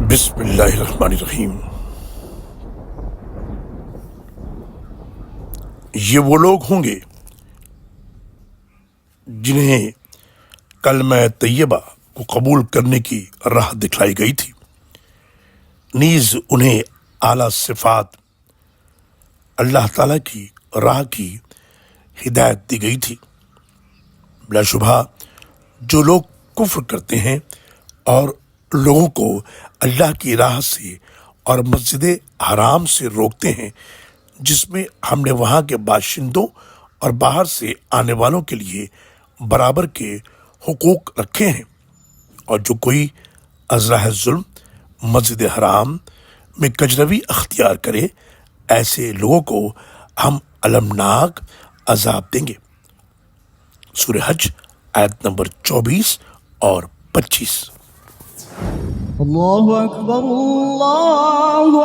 بسم اللہ الرحمن الرحیم۔ یہ وہ لوگ ہوں گے جنہیں کلمہ طیبہ کو قبول کرنے کی راہ دکھلائی گئی تھی، نیز انہیں اعلیٰ صفات اللہ تعالیٰ کی راہ کی ہدایت دی گئی تھی۔ بلا شبہ جو لوگ کفر کرتے ہیں اور لوگوں کو اللہ کی راہ سے اور مسجد حرام سے روکتے ہیں، جس میں ہم نے وہاں کے باشندوں اور باہر سے آنے والوں کے لیے برابر کے حقوق رکھے ہیں، اور جو کوئی از راہ ظلم مسجد حرام میں کجروی اختیار کرے، ایسے لوگوں کو ہم المناک عذاب دیں گے۔ سورہ حج آیت نمبر 24 اور 25۔ اللہ اکبر اللہ